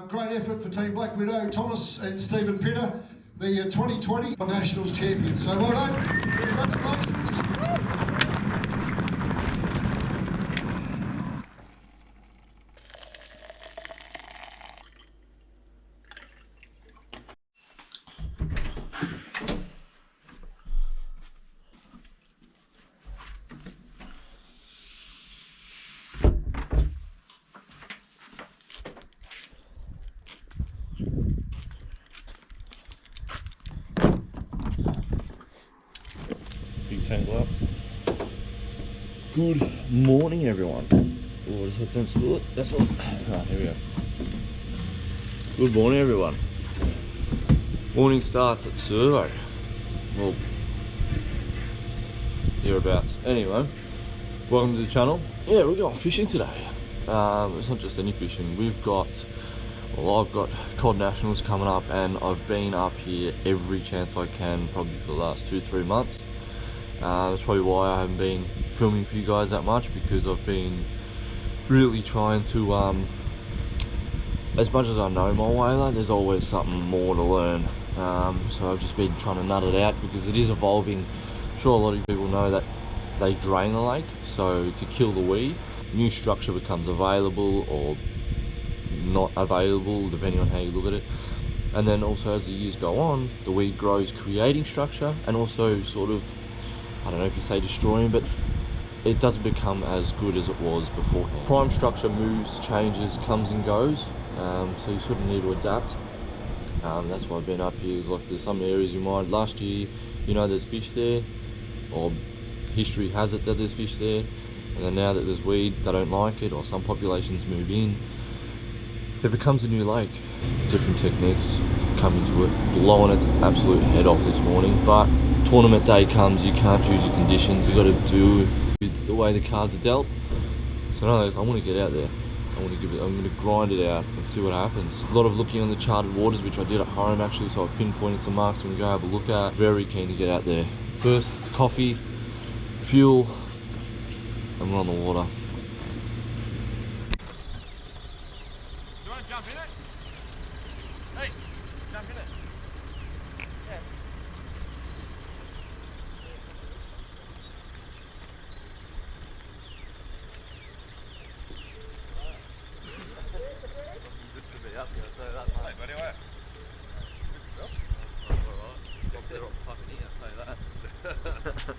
Great effort for Team Black Widow, Thomas and Stephen Pitter, the 2020 Nationals champions. So well done. Congratulations. Good morning, everyone. Oh, just hooked into it. That's what. Right, here we go. Good morning, everyone. Morning starts at Servo. Well, hereabouts. Anyway, welcome to the channel. Yeah, we're going fishing today. It's not just any fishing. I've got Cod Nationals coming up, and I've been up here every chance I can, probably for the last 2-3 months. That's probably why I haven't been filming for you guys that much, because I've been really trying to, as much as I know my whaler, there's always something more to learn. So I've just been trying to nut it out, because it is evolving. I'm sure a lot of people know that they drain the lake, so to kill the weed, new structure becomes available or not available, depending on how you look at it. And then also, as the years go on, the weed grows, creating structure, and also sort of, I don't know if you say destroying, but it doesn't become as good as it was beforehand. Prime structure moves, changes, comes and goes, so you sort of need to adapt. That's why I've been up here. Like, there's some areas you might, last year, you know, there's fish there, or history has it that there's fish there, and then now that there's weed, they don't like it, or some populations move in, it becomes a new lake. Different techniques come into it. Blowing its absolute head off this morning, but tournament day comes, you can't choose your conditions, you got to do with the way the cards are dealt. So no, I want to get out there. I'm going to grind it out and see what happens. A lot of looking on the charted waters, which I did at home actually, so I pinpointed some marks and we go have a look at. Very keen to get out there. First, it's coffee, fuel, and we're on the water. You want to jump in it? Hey, jump in it. Yeah. Good to be up here, I'll tell you that, mate. Hey, buddy, where? Good stuff. Alright. Got better off fucking here, I'll tell you that.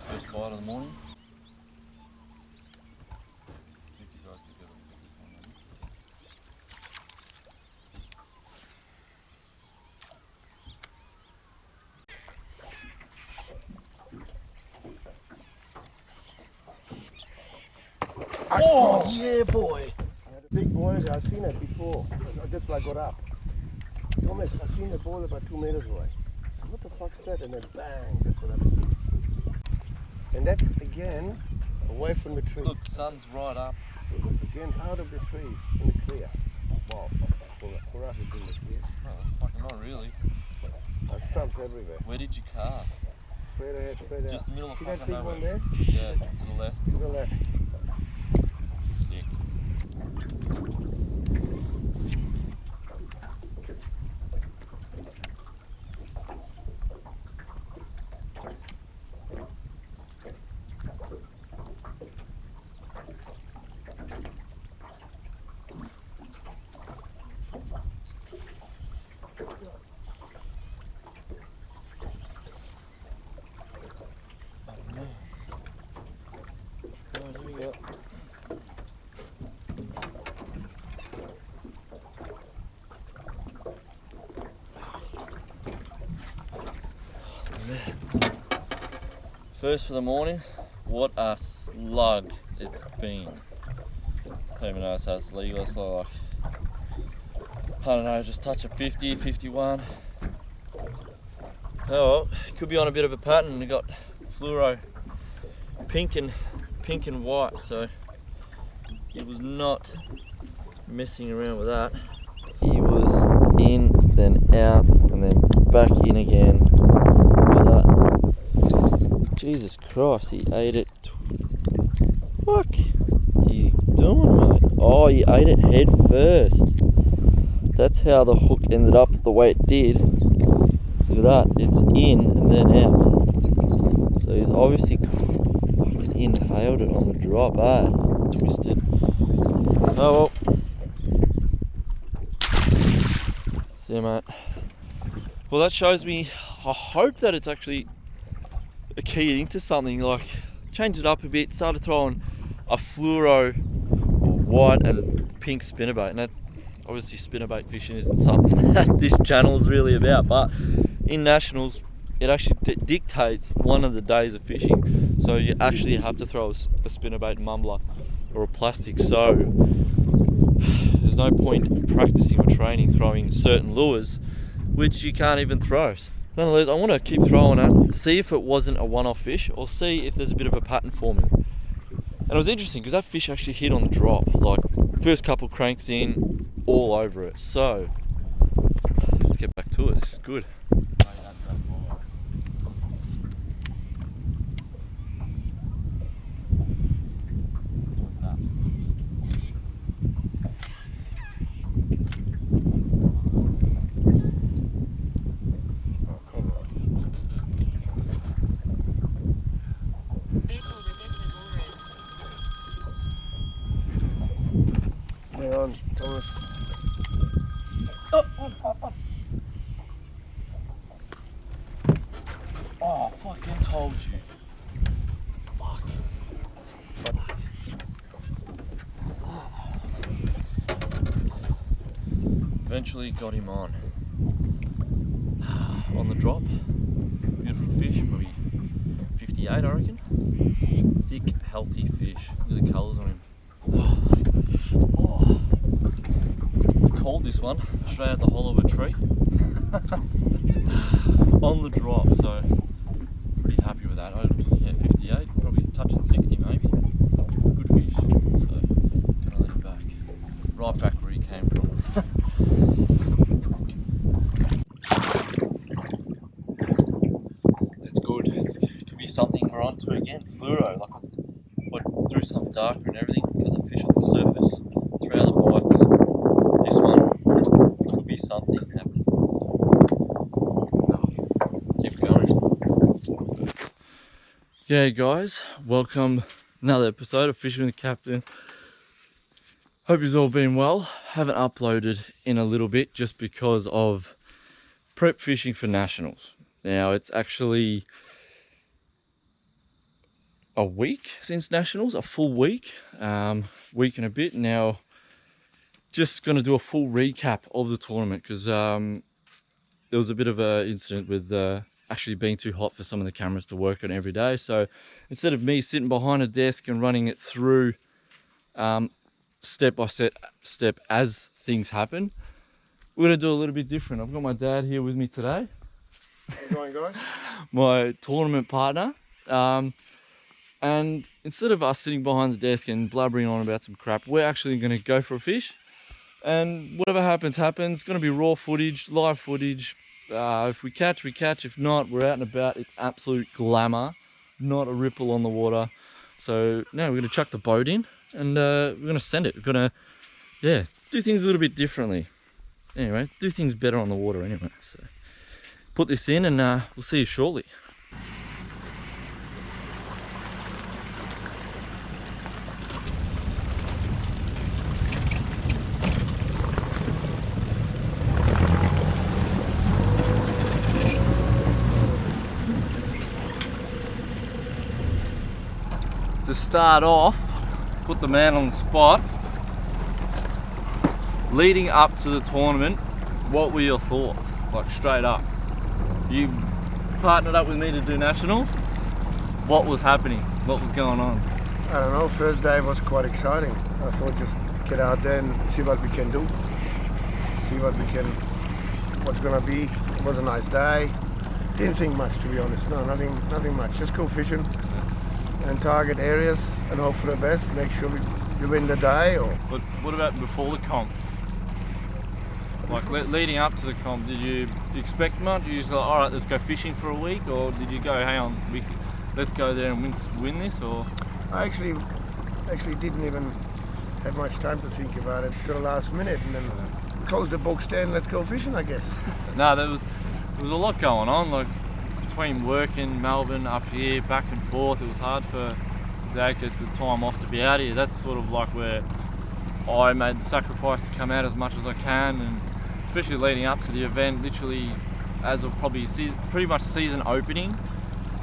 First bite of the morning. See if you guys can get this one ready. Oh, yeah, boy. I had a big boil. I've seen it before. That's why I got up. Thomas, I seen the boil about 2 meters away. What the fuck's that? And then bang, that's what happened. And that's again away from the trees. Look, sun's right up. Again out of the trees in the clear. Wow, for us it's in the clear. Oh, fucking not really. Stumps everywhere. Where did you cast? Straight ahead, straight out. Just the middle of See that fucking big nowhere? one there? Yeah, to the left. To the left. Sick. First for the morning. What a slug it's been. I don't even know if that's legal. It's like, I don't know, just touch of 50, 51. Oh well, could be on a bit of a pattern. We got fluoro pink and white, so he was not messing around with that. He was in, then out, and then back in again. Look at that. Jesus Christ, he ate it. Fuck, you doing, mate? Oh, he ate it head first. That's how the hook ended up the way it did. Look at that, it's in and then out. So he's obviously fucking inhaled it on the drop, twisted. Oh well. See you, mate. Well, that shows me, I hope that it's actually keyed into something, like change it up a bit, started throwing a fluoro white and pink spinnerbait, and that's obviously spinnerbait fishing isn't something that this channel is really about, but in nationals it actually dictates one of the days of fishing, so you actually have to throw a spinnerbait mumbler or a plastic, so there's no point practicing or training throwing certain lures which you can't even throw. Nonetheless, I want to keep throwing it, see if it wasn't a one-off fish, or see if there's a bit of a pattern forming. And it was interesting because that fish actually hit on the drop, like first couple cranks in, all over it. So let's get back to it. This is good. Hang on, Thomas. Oh, fucking told you. Fuck. Eventually got him on. On the drop. Beautiful fish, probably 58 I reckon. Thick, healthy fish. Look at the colours on him. Oh. Called this one straight out the hollow of a tree. On the drop, so pretty happy with that. Yeah, 58, probably touching 60 maybe. Good fish, so gonna let him back. Right back where he came from. It's good, it could be something we're onto again. Fluoro, like I threw something darker and everything, got the fish off the surface, 3 other bites. This one could be something happening. Keep going. Yeah guys, welcome another episode of Fishing with the Captain. Hope you've all been well. Haven't uploaded in a little bit just because of prep fishing for nationals. Now it's actually a week since nationals, a full week, week and a bit. Now just going to do a full recap of the tournament because there was a bit of an incident with actually being too hot for some of the cameras to work on every day. So instead of me sitting behind a desk and running it through step by step as things happen, we're going to do a little bit different. I've got my dad here with me today. How's it going, guys? My tournament partner. And instead of us sitting behind the desk and blubbering on about some crap, we're actually going to go for a fish. And whatever happens, happens. It's going to be raw footage, live footage. If we catch, we catch. If not, we're out and about. It's absolute glamour, not a ripple on the water. So now we're going to chuck the boat in and we're going to send it. We're going to, yeah, do things a little bit differently. Anyway, do things better on the water anyway. So put this in and we'll see you shortly. To start off, put the man on the spot. Leading up to the tournament, what were your thoughts? Like straight up. You partnered up with me to do nationals. what was happening? What was going on? I don't know, first day was quite exciting. I thought just get out there and see what we can do. See what's gonna be. It was a nice day. Didn't think much, to be honest. No, nothing much. Just go fishing and target areas and hope for the best. Make sure we win the day. Or But what about before the comp? Like leading up to the comp, did you expect much? Did you just like, all right, let's go fishing for a week, or did you go, hang on, let's go there and win this, or? I actually didn't even have much time to think about it till the last minute, and then close the books then, let's go fishing, I guess. No, there was a lot going on, like between work in Melbourne, up here, back and forth. It was hard for Dad to get the time off to be out here. That's sort of like where I made the sacrifice to come out as much as I can, and especially leading up to the event, literally as of probably pretty much season opening,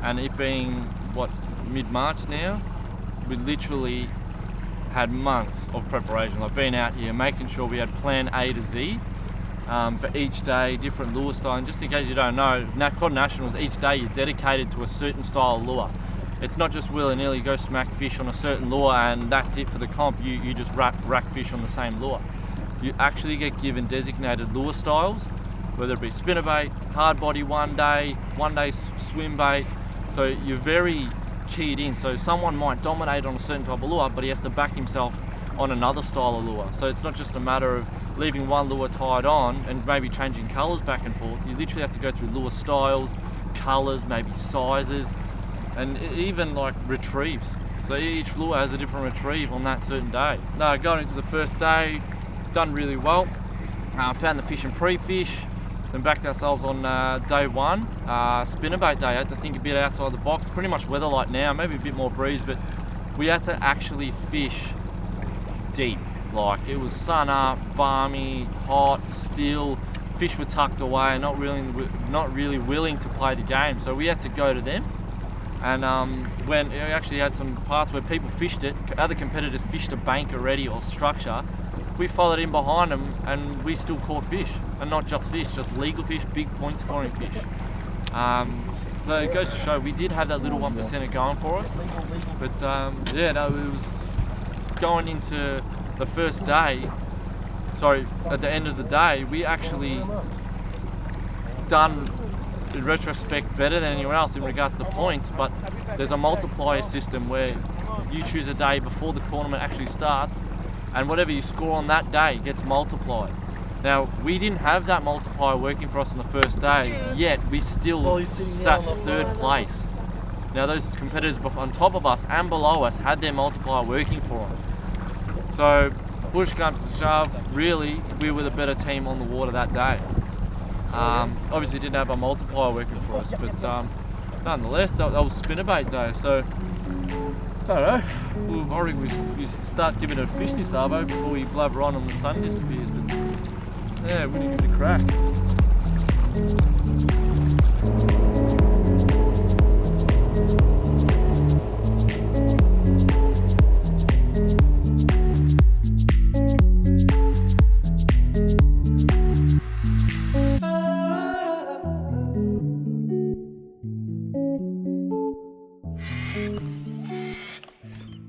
and it being what, mid-March now, we literally had months of preparation, like being out here, making sure we had plan A to Z for each day, different lure style. And just in case you don't know, Cod Nationals, each day you're dedicated to a certain style of lure. It's not just willy-nilly go smack fish on a certain lure and that's it for the comp. You just rack fish on the same lure. You actually get given designated lure styles, whether it be spinnerbait, hard body one day swim bait. So you're very keyed in. So someone might dominate on a certain type of lure, but he has to back himself on another style of lure. So it's not just a matter of leaving one lure tied on and maybe changing colors back and forth. You literally have to go through lure styles, colors, maybe sizes, and even like retrieves. So each lure has a different retrieve on that certain day. No, going into the first day, done really well. Found the fish and pre-fish, then backed ourselves on day one, spinnerbait day. I had to think a bit outside the box. Pretty much weather like now, maybe a bit more breeze, but we had to actually fish deep. Like it was sun up, balmy, hot, still. Fish were tucked away, not really willing to play the game. So we had to go to them. And when we actually had some parts where people fished it, other competitors fished a bank already or structure, we followed in behind them and we still caught fish. And not just fish, just legal fish, big point scoring fish. So it goes to show we did have that little 1% going for us. But yeah, no, it was going into the first day, at the end of the day, we actually done, in retrospect, better than anyone else in regards to points, but there's a multiplier system where you choose a day before the tournament actually starts, and whatever you score on that day gets multiplied. Now, we didn't have that multiplier working for us on the first day, yet we still sat third place. Now, those competitors on top of us and below us had their multiplier working for them. So, push comes to shove, really, we were the better team on the water that day. Obviously didn't have a multiplier working for us, but nonetheless, that was spinnerbait day. So, I don't know, I reckon we start giving it a fish this arvo before we blabber on the sun disappears. But yeah, we need to give it a crack.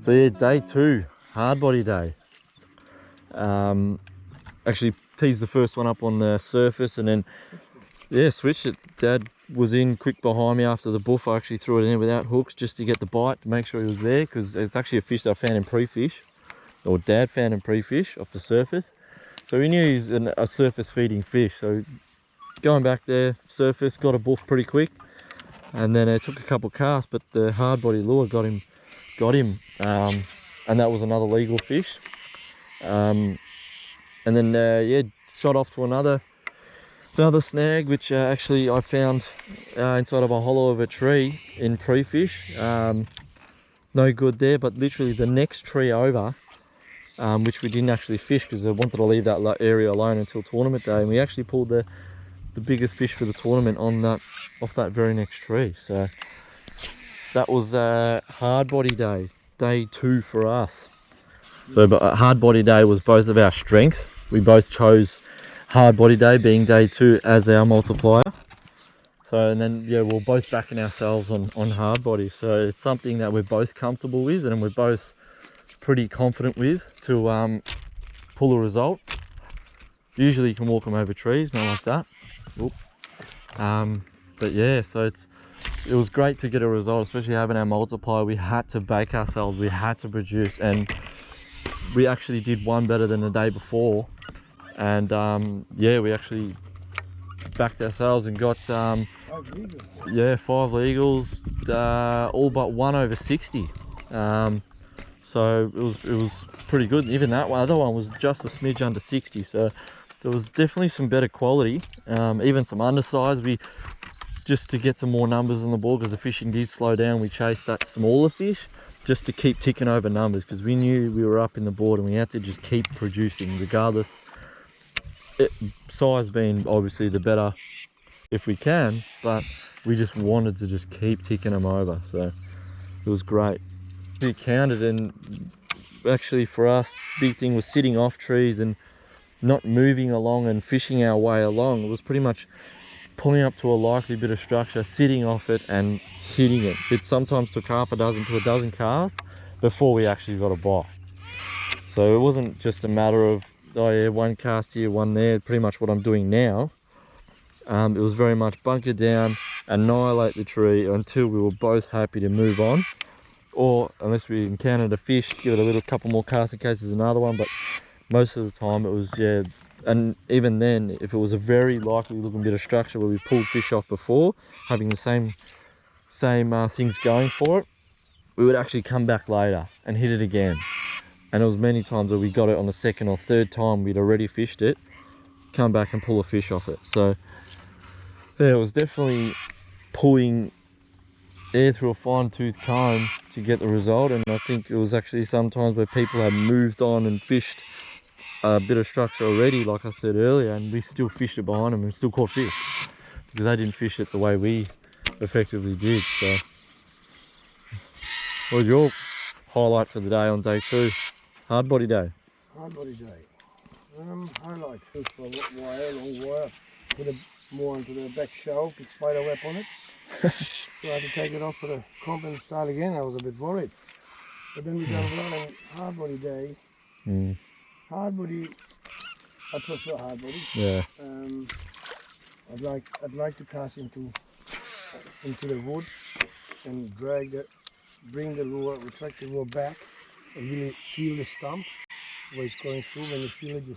So yeah, day two, hard body day. Actually teased the first one up on the surface and then, yeah, switched it. Dad was in quick behind me after the buff. I actually threw it in without hooks just to get the bite, to make sure he was there, because it's actually a fish that I found in pre-fish, or Dad found in pre-fish off the surface. So he knew he's a surface feeding fish. So going back there, surface, got a buff pretty quick, and then it took a couple casts, but the hard body lure got him, and that was another legal fish. And then yeah, shot off to another snag, which actually I found inside of a hollow of a tree in pre-fish. No good there, but literally the next tree over, which we didn't actually fish because I wanted to leave that area alone until tournament day, and we actually pulled the biggest fish for the tournament on off that very next tree. So that was hard body day, day two for us. So but hard body day was both of our strengths. We both chose hard body day being day two as our multiplier. So, and then yeah, we're both backing ourselves on hard body. So it's something that we're both comfortable with and we're both pretty confident with to pull a result. Usually you can walk them over trees, not like that. Oop. But yeah, so it was great to get a result, especially having our multiplier. We had to bake ourselves, we had to produce, and we actually did one better than the day before. And yeah, we actually backed ourselves and got 5 legals, all but one over 60. So it was pretty good. Even that one, other one was just a smidge under 60. So there was definitely some better quality, even some undersized. We just to get some more numbers on the board, because the fishing did slow down. We chased that smaller fish just to keep ticking over numbers, because we knew we were up in the board and we had to just keep producing regardless. Size being obviously the better if we can, but we just wanted to just keep ticking them over. So it was great. We counted, and actually for us, big thing was sitting off trees and not moving along and fishing our way along. It was pretty much pulling up to a likely bit of structure, sitting off it and hitting it. It sometimes took half a dozen to a dozen casts before we actually got a bite. So it wasn't just a matter of, oh yeah, one cast here, one there, pretty much what I'm doing now. It was very much bunker down, annihilate the tree until we were both happy to move on. Or unless we encountered a fish, give it a little couple more casts in case there's another one. But most of the time it was, yeah. And even then, if it was a very likely looking bit of structure where we pulled fish off before, having the same things going for it, we would actually come back later and hit it again. And it was many times where we got it on the second or third time we'd already fished it, come back and pull a fish off it. So yeah, it was definitely pulling air through a fine-tooth comb to get the result. And I think it was actually sometimes where people had moved on and fished a bit of structure already, like I said earlier, and we still fished it behind them and still caught fish because they didn't fish it the way we effectively did. So what was your highlight for the day on day 2? Hard body day. Hard body day. Highlight was for wire, long wire, put it more onto the back shelf, put spider web on it. So I had to take it off for the comp and start again. I was a bit worried. But then we done well on hard body day. Hard body, I prefer hard body. Yeah. I'd like to cast into the wood and bring the lure, retract the lure back, and really feel the stump where it's going through. When you feel it, you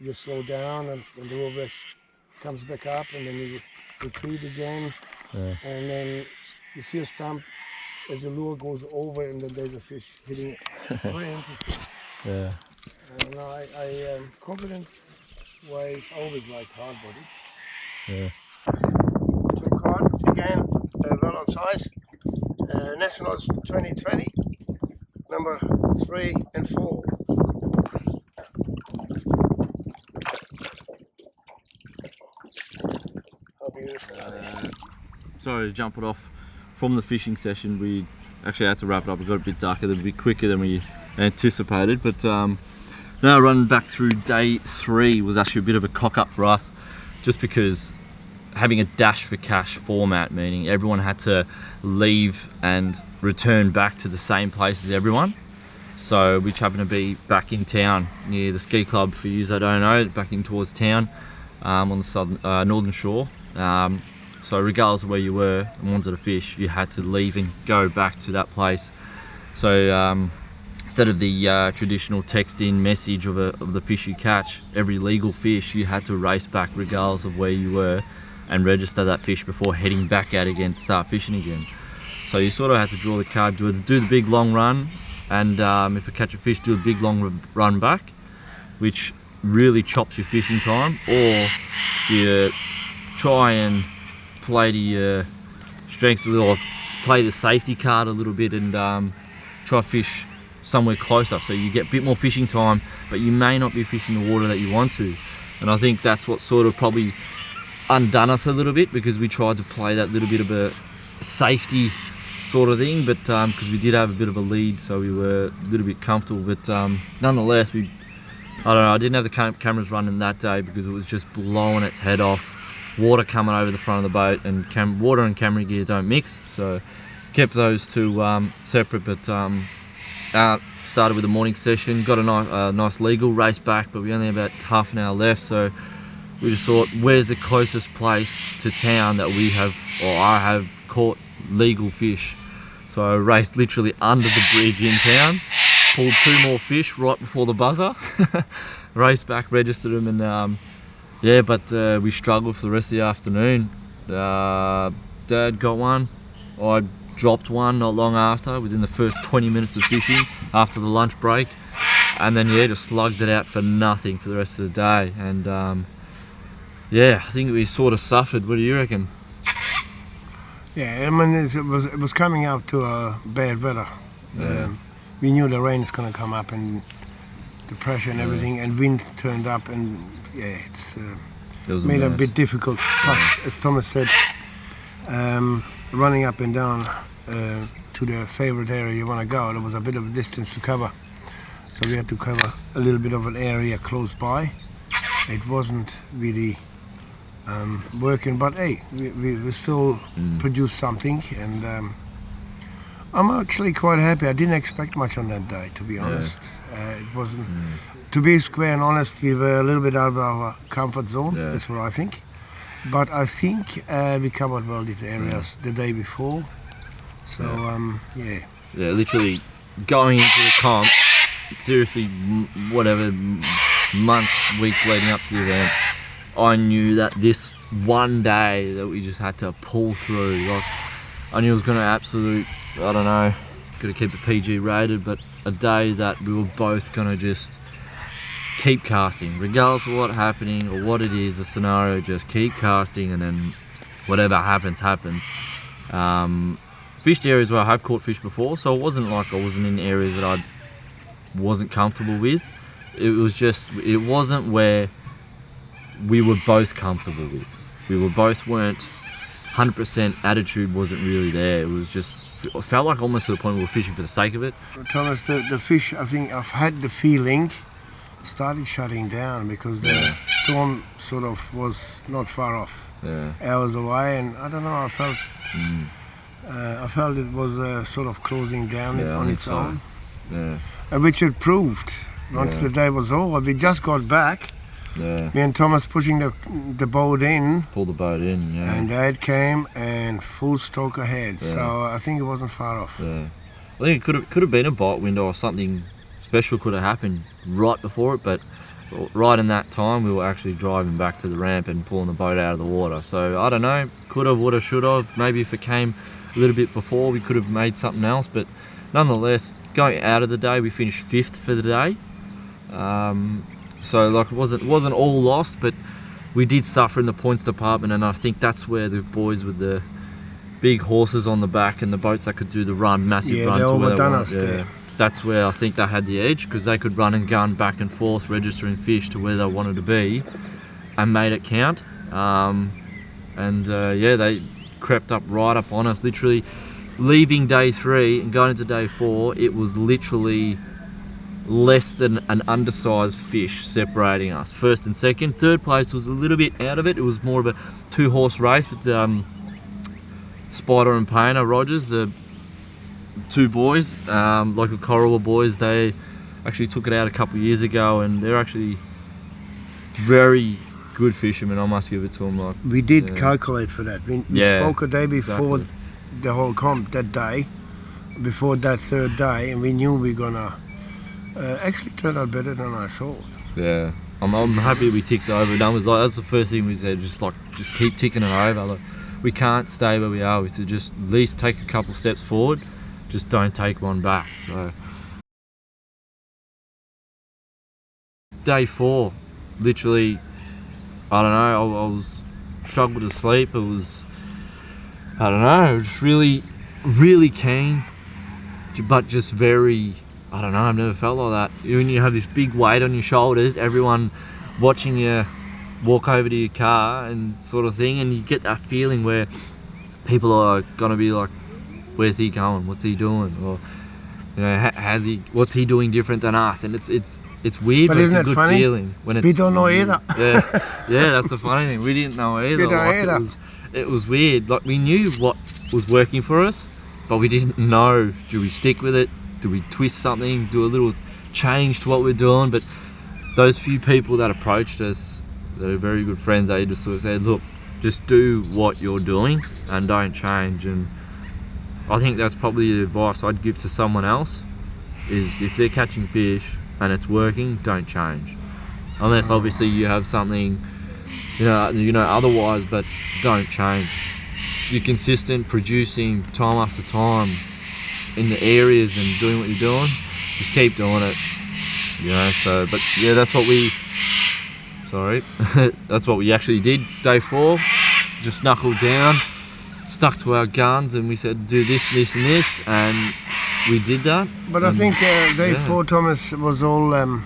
just slow down, and the lure comes back up, and then you retreat again, and then you see a stump as the lure goes over, and then there's a fish hitting it. Very interesting. Yeah. I confidence-wise always liked hard bodies. Yeah. Took hard again, well on size. Nationals 2020, number 3 and 4. How beautiful are they? Sorry to jump it off from the fishing session. We actually had to wrap it up. It got a bit darker, a bit quicker than we anticipated, but now running back through day 3 was actually a bit of a cock up for us, just because having a dash for cash format, meaning everyone had to leave and return back to the same place as everyone. So we happened to be back in town near the ski club, for you that don't know, back in towards town, on the northern shore. So regardless of where you were and wanted to fish, you had to leave and go back to that place. So instead of the traditional text-in message of the fish you catch, every legal fish, you had to race back regardless of where you were and register that fish before heading back out again to start fishing again. So you sort of had to draw the card, do the big long run, and if you catch a fish, do a big long run back, which really chops your fishing time. Or do you try and play to your strengths a little, play the safety card a little bit, and try fish somewhere closer so you get a bit more fishing time, but you may not be fishing the water that you want to. And I think that's what sort of probably undone us a little bit, because we tried to play that little bit of a safety sort of thing, but because we did have a bit of a lead, so we were a little bit comfortable. But nonetheless, I don't know, I didn't have the cameras running that day because it was just blowing its head off water coming over the front of the boat, and water and camera gear don't mix, so kept those two separate. But started with the morning session, got a nice legal race back, but we only had about half an hour left, so we just thought, where's the closest place to town that we have, or I have, caught legal fish? So I raced literally under the bridge in town, pulled 2 more fish right before the buzzer, raced back, registered them, and yeah, but we struggled for the rest of the afternoon. Dad got one, I dropped one not long after, within the first 20 minutes of fishing after the lunch break, and then yeah, just slugged it out for nothing for the rest of the day. And yeah, I think we sort of suffered. What do you reckon? Yeah, I mean, it was coming out to a bad weather. Yeah. We knew the rain's gonna come up, and the pressure and everything, and wind turned up, and yeah, It was made it a mess. bit difficult. Plus, as Thomas said, running up and down to the favorite area you want to go, there was a bit of a distance to cover, so we had to cover a little bit of an area close by. It wasn't really working, but hey, we still produced something, and I'm actually quite happy. I didn't expect much on that day, to be honest. It wasn't, to be square and honest, we were a little bit out of our comfort zone. Yeah. That's what I think. But I think we covered well these areas the day before. So yeah. Yeah, literally going into the comp, seriously, whatever, months, weeks leading up to the event, I knew that this one day that we just had to pull through. Like, I knew it was going to absolute, I don't know, got to keep it PG rated, but a day that we were both going to just keep casting, regardless of what's happening or what it is, the scenario, just keep casting, and then whatever happens, happens. Fished areas where I have caught fish before, so it wasn't like I wasn't in areas that I wasn't comfortable with. It was just, it wasn't where we were both comfortable with. We were both weren't 100%, attitude wasn't really there. It was just, it felt like almost to the point where we were fishing for the sake of it. Thomas, the fish, I think I've had the feeling, started shutting down because the storm sort of was not far off, hours away, and I don't know, I felt it was sort of closing down on its own, which it proved once the day was over. We just got back, me and Thomas pushing the boat in, Pull the boat in, and Dad came and full stroke ahead, so I think it wasn't far off. I think it could have been a bite window or something special could have happened right before it, but right in that time we were actually driving back to the ramp and pulling the boat out of the water. So I don't know, could have, would have, should have. Maybe if it came a little bit before, we could have made something else, but nonetheless, going out of the day, we finished 5th for the day. So like it wasn't all lost, but we did suffer in the points department, and I think that's where the boys with the big horses on the back and the boats that could do the run, massive run to where they wanted. That's where I think they had the edge, because they could run and gun back and forth, registering fish to where they wanted to be, and made it count. Yeah, they crept up right up on us. Literally, leaving day 3 and going into day 4, it was literally less than an undersized fish separating us. First and second. Third place was a little bit out of it. It was more of a 2-horse race with Spider and Painter Rogers, the 2 boys, local Corowa boys. They actually took it out a couple of years ago, and they're actually very good fishermen. I must give it to them. Like, we did calculate for that. We spoke a day before the whole comp, that day, before that 3rd day, and we knew we were gonna actually turn out better than I thought. Yeah, I'm happy we ticked over. That's the first thing we said. Just keep ticking it over. Like, we can't stay where we are. We have to just at least take a couple steps forward. Just don't take one back. So day 4, literally, I don't know, I was struggled to sleep. It was, I don't know, just really keen, but just very, I don't know, I've never felt like that. When you have this big weight on your shoulders, everyone watching you walk over to your car and sort of thing, and you get that feeling where people are gonna be like, where's he going? What's he doing? Or, you know, what's he doing different than us? And it's it's weird, But but it's isn't a it good funny? feeling when it's. We don't know either. Yeah, that's the funny thing. We didn't know either. We don't Like, either. it was weird. Like we knew what was working for us, but we didn't know. Do we stick with it? Do we twist something? Do a little change to what we're doing? But those few people that approached us, that are very good friends, they just sort of said, look, just do what you're doing and don't change. And I think that's probably the advice I'd give to someone else, is if they're catching fish and it's working, don't change. Unless obviously you have something, you know, otherwise, but don't change. You're consistent, producing time after time in the areas and doing what you're doing, just keep doing it. You know, so, but yeah, that's what we, that's what we actually did day 4. Just knuckled down, stuck to our guns, and we said do this, this and this, and we did that. But I And, think day yeah. 4, Thomas, was all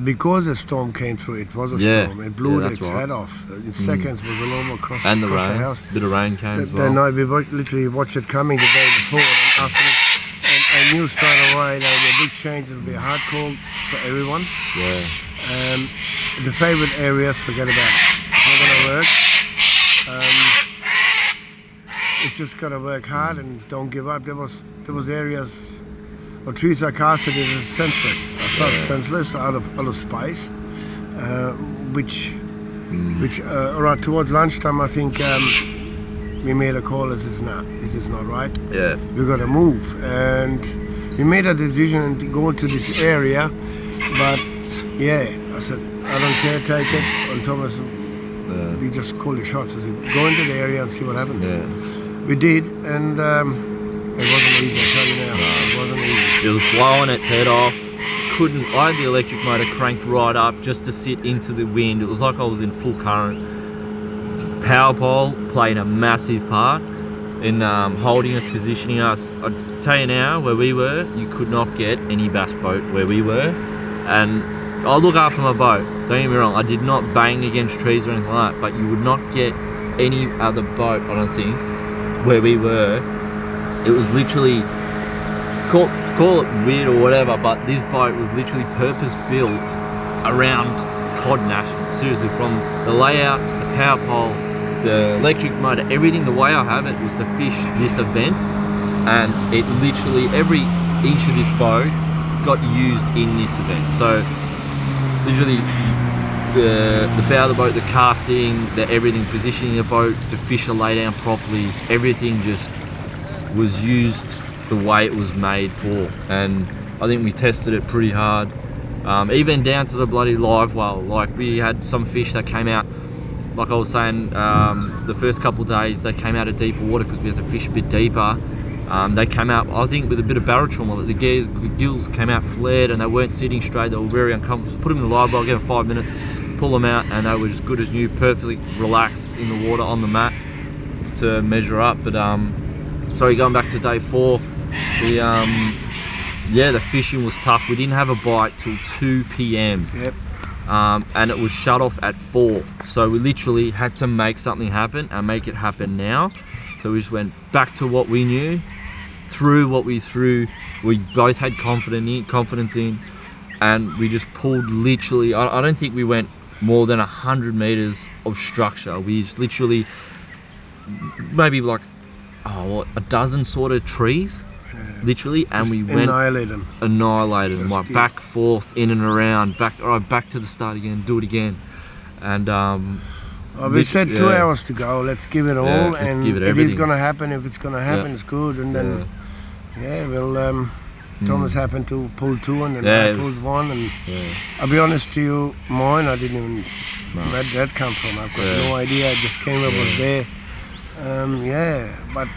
because a storm came through. It was a Yeah. storm. It blew Yeah, that's its right. head off. In seconds was all over across, and the across rain, the house. bit of rain came as The well. night we literally watched it coming the day before, and after I knew straight away there would be a big change. It'll be a hard call for everyone. Yeah, The favourite areas, forget about it. It's not going to work. It's just got to work hard and don't give up. There was areas or trees I casted it as senseless. I felt senseless out of space, which around towards lunchtime I think we made a call. This is not right. yeah, We got to move, and we made a decision to go into this area. But yeah, I said I don't care, take it. And Thomas, we just called the shots. I said go into the area and see what happens. yeah. We did, and it wasn't easy. I tell you now, it wasn't easy. It was blowing its head off. I had the electric motor cranked right up just to sit into the wind. It was like I was in full current. Power pole played a massive part in holding us, positioning us. I tell you now, where we were, you could not get any bass boat where we were. And I look after my boat, don't get me wrong, I did not bang against trees or anything like that, but you would not get any other boat, I don't think, where we were. It was literally, call it weird or whatever, but this boat was literally purpose built around Cod National. Seriously, from the layout, the power pole, the electric motor, everything, the way I have it was to fish this event, and it literally, every inch of this boat got used in this event. So literally the bow of the boat, the casting, the everything, positioning the boat to fish a lay down properly, everything just was used the way it was made for. And I think we tested it pretty hard, even down to the bloody live well. Like we had some fish that came out, like I was saying, the first couple of days they came out of deeper water because we had to fish a bit deeper. They came out, I think, with a bit of barotrauma. The gills came out flared and they weren't sitting straight. They were very uncomfortable. Put them in the live well, give them 5 minutes, pull them out, and they were as good as new, perfectly relaxed in the water on the mat to measure up. But sorry, going back to day 4, the fishing was tough. We didn't have a bite till 2 p.m. Yep. And it was shut off at 4. So we literally had to make something happen and make it happen now. So we just went back to what we knew, threw what we threw. We both had confidence in, and we just pulled literally, I don't think we went more than 100 meters of structure. We just literally, maybe like, a dozen sort of trees, literally, and we went Annihilated them. like back, forth, in and around, back to the start again, do it again. And we said 2 hours to go. Let's give it all, let's and give it if it's everything. gonna happen, it's good. And then, Thomas happened to pull 2, and then I pulled 1. And I'll be honest to you, mine, I didn't even where that come from. I've got no idea. I just came up, was there. But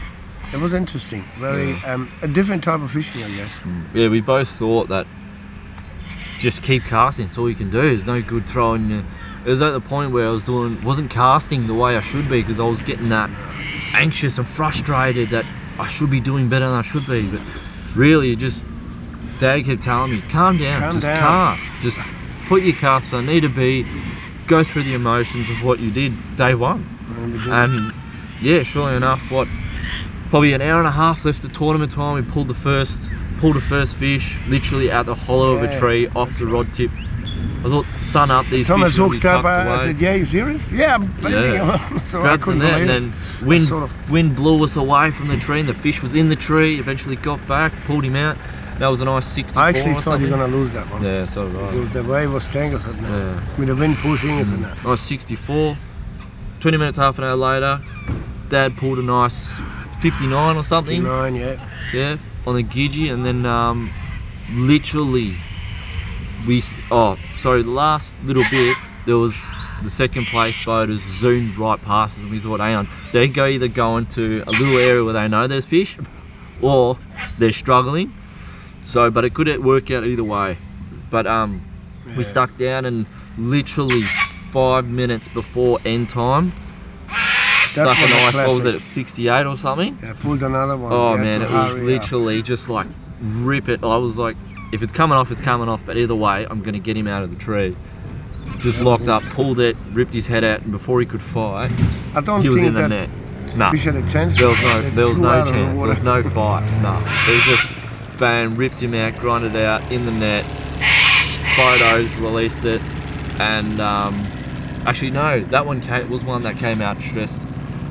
it was interesting. Very a different type of fishing, I guess. Yeah, we both thought that just keep casting. It's all you can do. There's no good throwing. It was at the point where I wasn't casting the way I should be, because I was getting that anxious and frustrated that I should be doing better than I should be. But really, Dad kept telling me, calm down, cast. Just put your cast where they need to be, go through the emotions of what you did day 1. And yeah, surely enough, probably an hour and a half left the tournament time, we pulled the first pulled the first fish literally out the hollow of a tree off the rod tip. I thought, sun up, these Thomas fish will be hooked up. tucked away. I said, yeah, you serious? Yeah, baby. Yeah. So I Grabbed the couldn't net, believe and it. then wind, Sort of- wind blew us away from the tree, and the fish was in the tree. Eventually got back, pulled him out. That was a nice 64 I actually or thought you something. were going to lose that one. Yeah, so did I. The wave was tangled Yeah. with the wind pushing, isn't it? Nice 64. 20 minutes, half an hour later, Dad pulled a nice 59 or something. 9, yeah. Yeah, on the Gidgee, and then literally the last little bit, there was the second place boaters zoomed right past us, and we thought, hang on, they're either going to a little area where they know there's fish, or they're struggling. So, but it could work out either way. But we stuck down, and literally 5 minutes before end time, stuck was a a nice, what was classic. it, 68 or something? Yeah, pulled another one. Oh You had man, to it was hurry up. literally just like rip it. I was like, if it's coming off, it's coming off. But either way, I'm gonna get him out of the tree. Just locked up, pulled it, ripped his head out, and before he could fight, I don't he was think in the that net. Nah, fish had a chance. there was They no flew out of the chance. There water. was no fight. No, it was just bang, ripped him out, grinded out in the net. Photos, released it, and actually no, that one was one that came out stressed.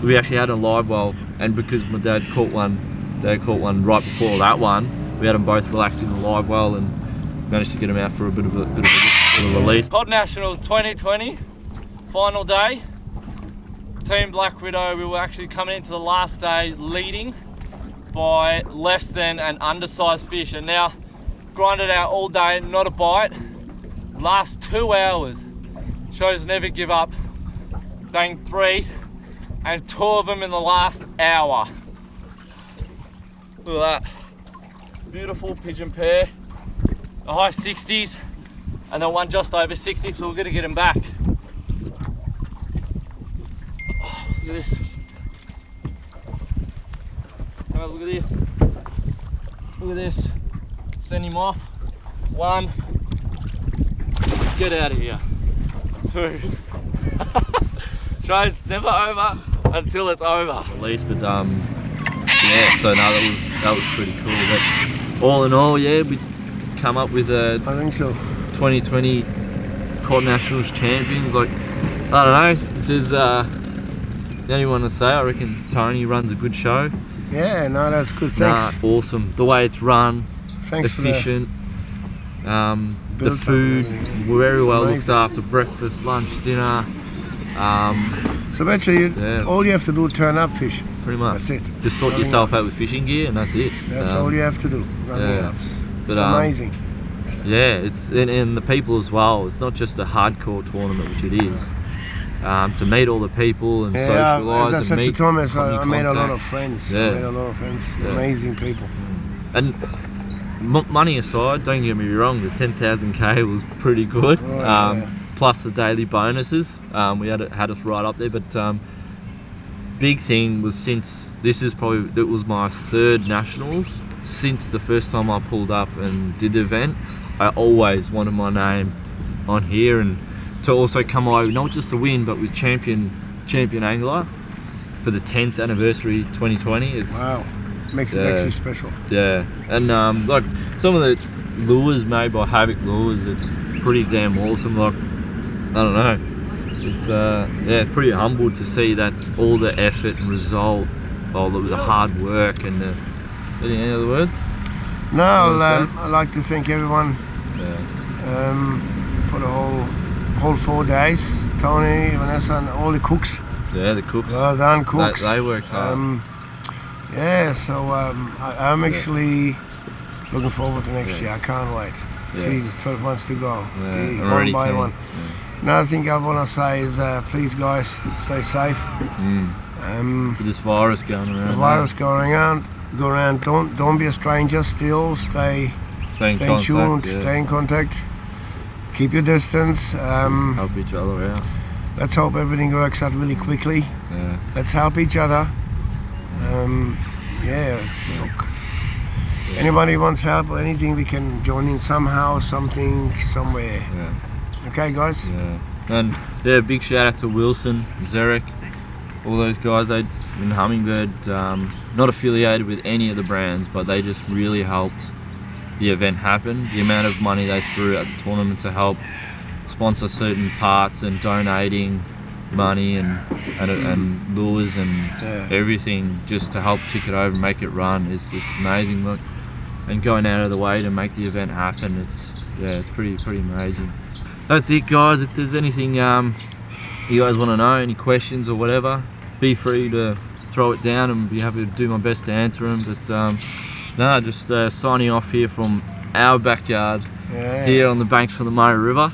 We actually had a live well, and because my dad caught one right before that one, we had them both relaxed in the live well and managed to get them out for a bit of a release. Cod Nationals 2020, final day. Team Black Widow, we were actually coming into the last day leading by less than an undersized fish, and now grinded out all day, not a bite. Last 2 hours, shows never give up. Banged 3, and 2 of them in the last hour. Look at that. Beautiful pigeon pair. The high 60s, and then one just over 60, so we're gonna get him back. Oh, look at this. Oh, look at this. Look at this. Send him off. 1. Get out of here. 2. Show's never over until it's over. At least, but yeah. So no, that was pretty cool. But all in all, yeah, we come up with a I think so. 2020 Cod Nationals champions. Like, I don't know. If there's anyone to say, I reckon Tony runs a good show. Yeah, no, that's good. Thanks. Nah, awesome. The way it's run, Thanks for efficient. The built-up food, and everything. very well looked Amazing. after. Breakfast, lunch, dinner. So basically, Yeah. all you have to do is turn up, fish. Pretty much. That's it. Just sort Nothing yourself else. out with fishing gear, and that's it. That's all you have to do. Nothing yeah. else. But, It's amazing. Yeah, it's and the people as well. It's not just a hardcore tournament, which it is. To meet all the people and Yeah, socialise as I and said to meet. Thomas, come in I made a lot contact. of friends. Yeah. I made a lot of friends. Yeah. Amazing people. And money aside, don't get me wrong, the 10,000k was pretty good. Oh, yeah. Plus the daily bonuses, we had us right up there. But big thing was, since this is probably, it was my 3rd nationals since the first time I pulled up and did the event. I always wanted my name on here, and to also come over, not just to win, but with champion angler for the 10th anniversary 2020. It's Wow. Makes it Yeah. actually special. yeah, and like some of the lures made by Havoc Lures are pretty damn awesome. Like, I don't know, it's yeah, pretty humbled to see that all the effort and result, all the hard work and the, any other words? No, Well, I'd like to thank everyone Yeah, for the whole 4 days. Tony, Vanessa, and all the cooks. yeah, the cooks. Well done, cooks. They worked hard. Yeah, so I'm actually looking forward to next year. I can't wait. Yeah. Jesus, 12 months to go. Yeah, Gee, I'm one already by keen. one. Another thing I want to say is, please guys, stay safe. With this virus going around. The virus going around. Go around. Don't be a stranger. Still, stay Stay in tuned. contact, yeah. Stay in contact. Keep your distance. Help each other out. Let's hope everything works out really quickly. Yeah. Let's help each other. Yeah, look. Anybody wants help or anything, we can join in somehow, something, somewhere. Yeah. Okay, guys? Yeah. And yeah, big shout out to Wilson, Zarek, all those guys. They in Hummingbird, not affiliated with any of the brands, but they just really helped the event happen. The amount of money they threw at the tournament to help sponsor certain parts and donating money and lures and everything just to help tick it over and make it run, it's amazing. Look, and going out of the way to make the event happen, it's pretty amazing. That's it, guys. If there's anything you guys want to know, any questions or whatever, be free to throw it down and be happy to do my best to answer them. But no, just signing off here from our backyard here on the banks of the Murray River.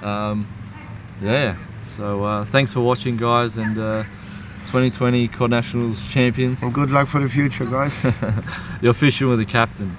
Yeah, so thanks for watching, guys, and 2020 Cod Nationals champions. And good luck for the future, guys. You're fishing with the captain.